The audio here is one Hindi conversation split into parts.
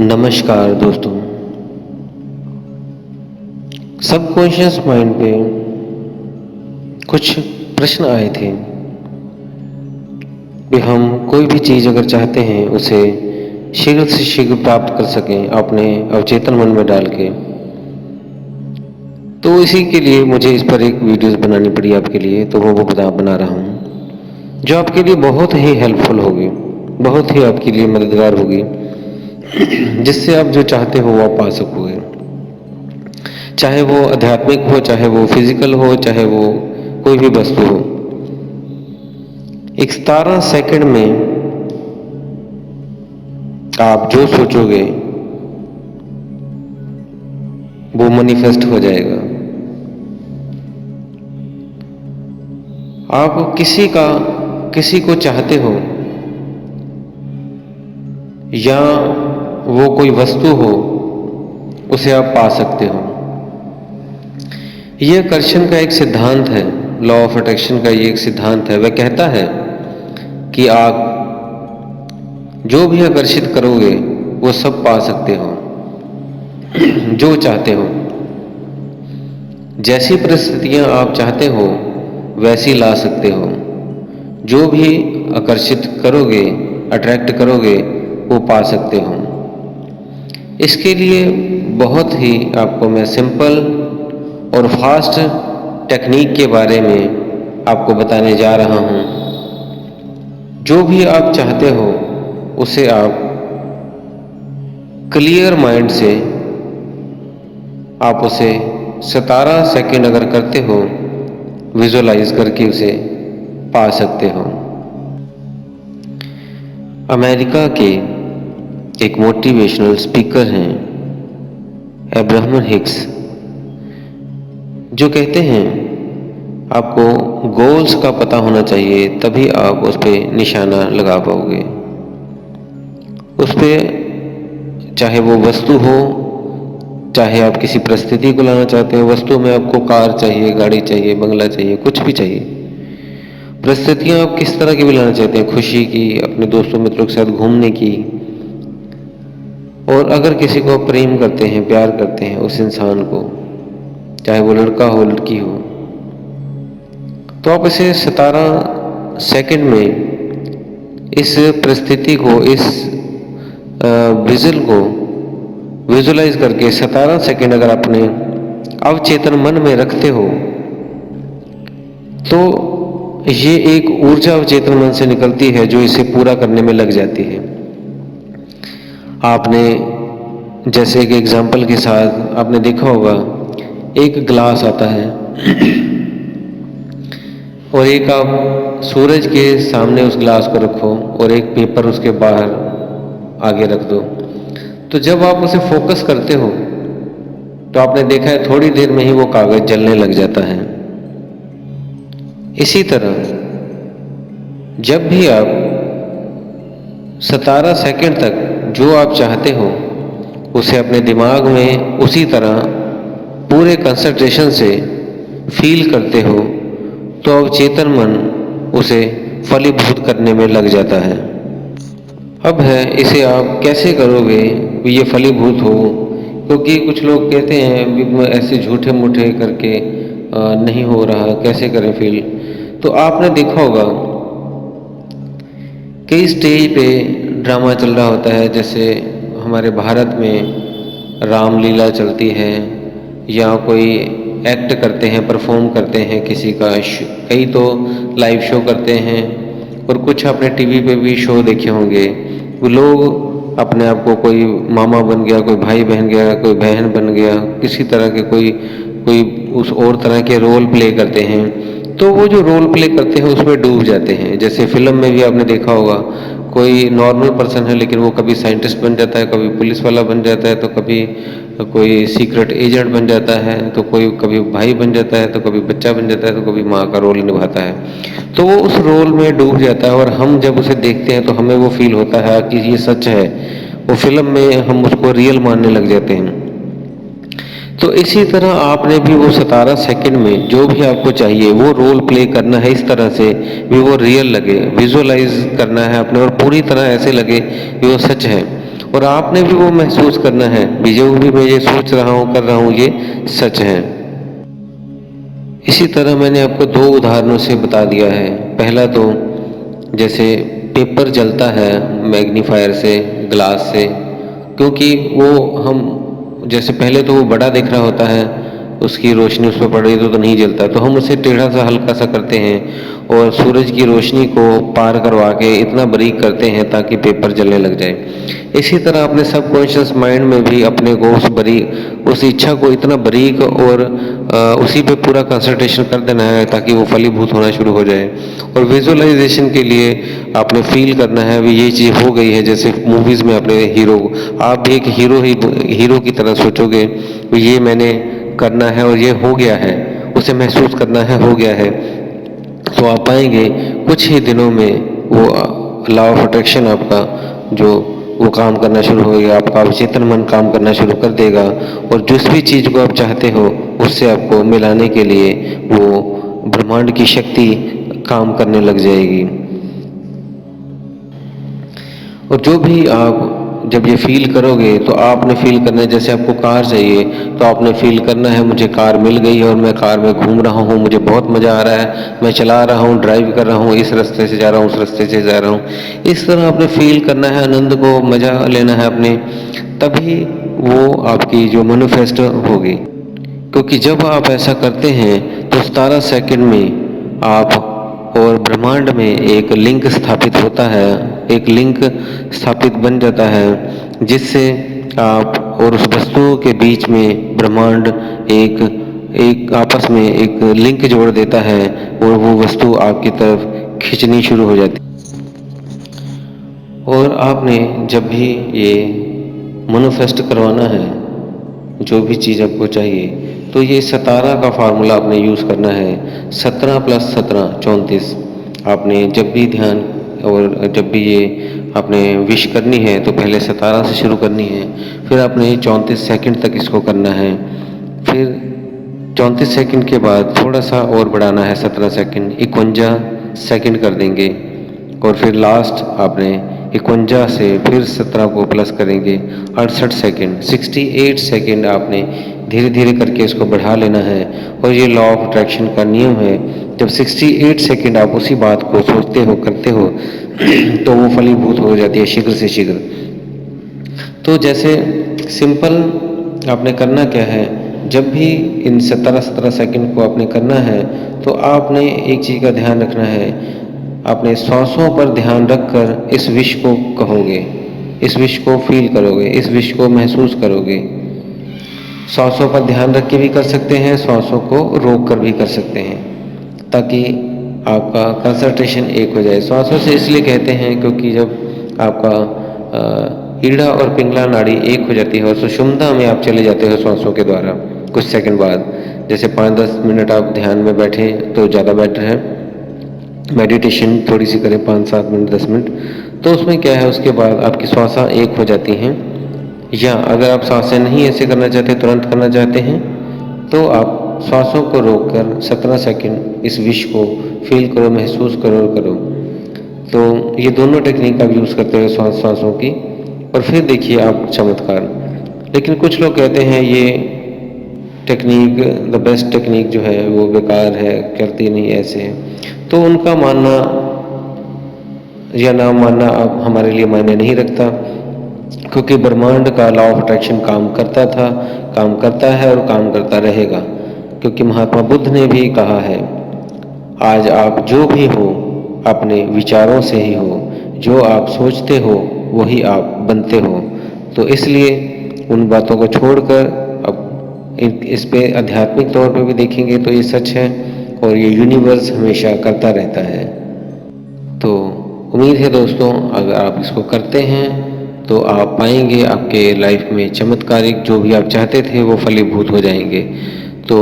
नमस्कार दोस्तों। सबकॉन्शियस माइंड पे कुछ प्रश्न आए थे कि हम कोई भी चीज़ अगर चाहते हैं उसे शीघ्र से शीघ्र प्राप्त कर सकें अपने अवचेतन मन में डाल के। तो इसी के लिए मुझे इस पर एक वीडियोस बनानी पड़ी आपके लिए, तो वो बना रहा हूँ जो आपके लिए बहुत ही हेल्पफुल होगी, बहुत ही आपके लिए मददगार होगी, जिससे आप जो चाहते हो वो आप पा सकोगे। चाहे वो आध्यात्मिक हो, चाहे वो फिजिकल हो, चाहे वो कोई भी वस्तु हो। एक 17 सेकंड में आप जो सोचोगे वो मैनिफेस्ट हो जाएगा। आप किसी को चाहते हो या वो कोई वस्तु हो, उसे आप पा सकते हो। यह आकर्षण का एक सिद्धांत है, लॉ ऑफ अट्रैक्शन का ये एक सिद्धांत है। वह कहता है कि आप जो भी आकर्षित करोगे वो सब पा सकते हो, जो चाहते हो। जैसी परिस्थितियां आप चाहते हो वैसी ला सकते हो। जो भी आकर्षित करोगे, अट्रैक्ट करोगे, वो पा सकते हो। इसके लिए बहुत ही आपको मैं सिंपल और फास्ट टेक्निक के बारे में आपको बताने जा रहा हूँ। जो भी आप चाहते हो उसे आप क्लियर माइंड से आप उसे 17 सेकंड अगर करते हो, विजुअलाइज करके उसे पा सकते हो। अमेरिका के एक मोटिवेशनल स्पीकर हैं अब्राहम हिक्स, जो कहते हैं आपको गोल्स का पता होना चाहिए, तभी आप उस पर निशाना लगा पाओगे। उस पर चाहे वो वस्तु हो, चाहे आप किसी परिस्थिति को लाना चाहते हो। वस्तु में आपको कार चाहिए, गाड़ी चाहिए, बंगला चाहिए, कुछ भी चाहिए। परिस्थितियां आप किस तरह की भी लाना चाहते हैं, खुशी की, अपने दोस्तों मित्रों के साथ घूमने की। और अगर किसी को आप प्रेम करते हैं, प्यार करते हैं उस इंसान को, चाहे वो लड़का हो, लड़की हो, तो आप इसे 17 सेकंड में इस परिस्थिति को, इस विजन को विजुलाइज करके 17 सेकंड अगर अपने अवचेतन मन में रखते हो, तो ये एक ऊर्जा अवचेतन मन से निकलती है जो इसे पूरा करने में लग जाती है। आपने जैसे एक एग्जाम्पल के साथ आपने देखा होगा, एक ग्लास आता है और एक आप सूरज के सामने उस ग्लास को रखो और एक पेपर उसके बाहर आगे रख दो। तो जब आप उसे फोकस करते हो तो आपने देखा है थोड़ी देर में ही वो कागज जलने लग जाता है। इसी तरह जब भी आप 17 सेकंड तक जो आप चाहते हो उसे अपने दिमाग में उसी तरह पूरे कंसंट्रेशन से फील करते हो, तो अवचेतन मन उसे फलीभूत करने में लग जाता है। अब है इसे आप कैसे करोगे कि ये फलीभूत हो, क्योंकि कुछ लोग कहते हैं ऐसे झूठे मूठे करके नहीं हो रहा, कैसे करें फील। तो आपने देखा होगा कई स्टेज पे ड्रामा चल रहा होता है, जैसे हमारे भारत में रामलीला चलती है, या कोई एक्ट करते हैं, परफॉर्म करते हैं किसी का, कई तो लाइव शो करते हैं, और कुछ आपने टीवी पे भी शो देखे होंगे। वो लोग अपने आप को कोई मामा बन गया, कोई भाई बहन गया, कोई बहन बन गया, किसी तरह के कोई उस और तरह के रोल प्ले करते हैं। तो वो जो रोल प्ले करते हैं उसमें डूब जाते हैं। जैसे फिल्म में भी आपने देखा होगा, कोई नॉर्मल पर्सन है लेकिन वो कभी साइंटिस्ट बन जाता है, कभी पुलिस वाला बन जाता है, तो कभी कोई सीक्रेट एजेंट बन जाता है, तो कोई कभी भाई बन जाता है, तो कभी बच्चा बन जाता है, तो कभी माँ का रोल निभाता है। तो वो उस रोल में डूब जाता है और हम जब उसे देखते हैं तो हमें वो फील होता है कि ये सच है। वो फिल्म में हम उसको रियल मानने लग जाते हैं। तो इसी तरह आपने भी वो 17 सेकंड में जो भी आपको चाहिए वो रोल प्ले करना है, इस तरह से भी वो रियल लगे, विजुअलाइज करना है अपने, और पूरी तरह ऐसे लगे कि वो सच है। और आपने भी वो महसूस करना है कि जो भी मैं ये सोच रहा हूँ, कर रहा हूँ, ये सच है। इसी तरह मैंने आपको दो उदाहरणों से बता दिया है। पहला तो जैसे पेपर जलता है मैग्नीफायर से, ग्लास से, क्योंकि वो हम जैसे पहले तो वो बड़ा दिख रहा होता है, उसकी रोशनी उस पर पड़ रही तो नहीं जलता, तो हम उसे टेढ़ा सा हल्का सा करते हैं और सूरज की रोशनी को पार करवा के इतना बारीक करते हैं ताकि पेपर जलने लग जाए। इसी तरह अपने सबकॉन्शियस माइंड में भी अपने को उस इच्छा को इतना बारीक और उसी पे पूरा कंसंट्रेशन कर देना है ताकि वो फलीभूत होना शुरू हो जाए। और विजुअलाइजेशन के लिए आपने फील करना है भी ये चीज़ हो गई है, जैसे मूवीज़ में अपने आप भी एक हीरो की तरह सोचोगे ये मैंने करना है और ये हो गया है, उसे महसूस करना है, हो गया है। तो आप पाएंगे कुछ ही दिनों में वो लॉ ऑफ अट्रैक्शन आपका जो वो काम करना शुरू हो गया, आपका अवचेतन मन काम करना शुरू कर देगा और जिस भी चीज़ को आप चाहते हो उससे आपको मिलाने के लिए वो ब्रह्मांड की शक्ति काम करने लग जाएगी। और जो भी आप जब ये फील करोगे तो आपने फील करना है, जैसे आपको कार चाहिए तो आपने फील करना है मुझे कार मिल गई है और मैं कार में घूम रहा हूँ, मुझे बहुत मज़ा आ रहा है, मैं चला रहा हूँ, ड्राइव कर रहा हूँ, इस रास्ते से जा रहा हूँ, उस रास्ते से जा रहा हूँ। इस तरह आपने फील करना है, आनंद को मज़ा लेना है अपने, तभी वो आपकी जो मैनिफेस्ट होगी। क्योंकि जब आप ऐसा करते हैं तो 17 सेकंड में आप और ब्रह्मांड में एक लिंक स्थापित होता है, एक लिंक स्थापित बन जाता है जिससे आप और उस वस्तु के बीच में ब्रह्मांड एक एक आपस में एक लिंक जोड़ देता है और वो वस्तु आपकी तरफ खींचनी शुरू हो जाती है। और आपने जब भी ये मैनिफेस्ट करवाना है जो भी चीज़ आपको चाहिए तो ये 17 का फार्मूला आपने यूज़ करना है। 17 + 17 34। आपने जब भी ध्यान और जब भी ये आपने विश करनी है तो पहले 17 से शुरू करनी है, फिर आपने 34 सेकंड तक इसको करना है, फिर 34 सेकंड के बाद थोड़ा सा और बढ़ाना है 17 सेकंड, 51 सेकंड कर देंगे और फिर लास्ट आपने 51 से फिर 17 को प्लस करेंगे 68 सेकंड, 68 सेकंड आपने धीरे धीरे करके इसको बढ़ा लेना है। और ये लॉ ऑफ अट्रैक्शन का नियम है, जब 68 सेकंड आप उसी बात को सोचते हो, करते हो तो वो फलीभूत हो जाती है शीघ्र से शीघ्र। तो जैसे सिंपल आपने करना क्या है, जब भी इन 17 सेकंड को आपने करना है तो आपने एक चीज़ का ध्यान रखना है, अपने सांसों पर ध्यान रखकर इस विश को कहोगे, इस विश को फील करोगे, इस विश को महसूस करोगे। सांसों पर ध्यान रख के भी कर सकते हैं, सांसों को रोक कर भी कर सकते हैं, ताकि आपका कंसंट्रेशन एक हो जाए। सांसों से इसलिए कहते हैं क्योंकि जब आपका ईड़ा और पिंगला नाड़ी एक हो जाती है और सुषुम्ना में आप चले जाते हो सांसों के द्वारा कुछ सेकंड बाद, जैसे 5-10 मिनट आप ध्यान में बैठे तो ज़्यादा बेटर है, मेडिटेशन थोड़ी सी करें 5-7 मिनट 10 मिनट, तो उसमें क्या है उसके बाद आपकी श्वासें एक हो जाती हैं। या अगर आप सांसें नहीं ऐसे करना चाहते, तुरंत करना चाहते हैं, तो आप सांसों को रोककर 17 सेकंड इस विश को फील करो, महसूस करो करो। तो ये दोनों टेक्निक आप यूज़ करते हुए सांसों की, और फिर देखिए आप चमत्कार। लेकिन कुछ लोग कहते हैं ये टेक्निक, द बेस्ट टेक्निक जो है वो बेकार है, करती नहीं ऐसे, तो उनका मानना या ना मानना अब हमारे लिए मायने नहीं रखता, क्योंकि ब्रह्मांड का लॉ ऑफ अट्रैक्शन काम करता था, काम करता है और काम करता रहेगा। क्योंकि महात्मा बुद्ध ने भी कहा है, आज आप जो भी हो अपने विचारों से ही हो, जो आप सोचते हो वही आप बनते हो। तो इसलिए उन बातों को छोड़कर अब इस पे आध्यात्मिक तौर पे भी देखेंगे तो ये सच है और ये यूनिवर्स हमेशा करता रहता है। तो उम्मीद है दोस्तों, अगर आप इसको करते हैं तो आप पाएंगे आपके लाइफ में चमत्कारिक जो भी आप चाहते थे वो फलीभूत हो जाएंगे। तो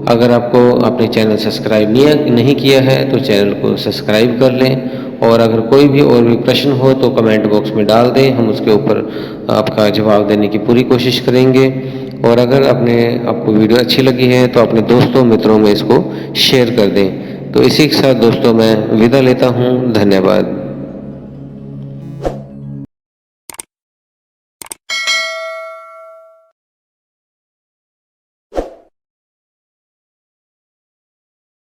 अगर आपको अपने चैनल सब्सक्राइब नहीं किया है तो चैनल को सब्सक्राइब कर लें, और अगर कोई भी और भी प्रश्न हो तो कमेंट बॉक्स में डाल दें, हम उसके ऊपर आपका जवाब देने की पूरी कोशिश करेंगे। और अगर आपको वीडियो अच्छी लगी है तो अपने दोस्तों मित्रों में इसको शेयर कर दें। तो इसी के साथ दोस्तों मैं विदा लेता हूँ, धन्यवाद।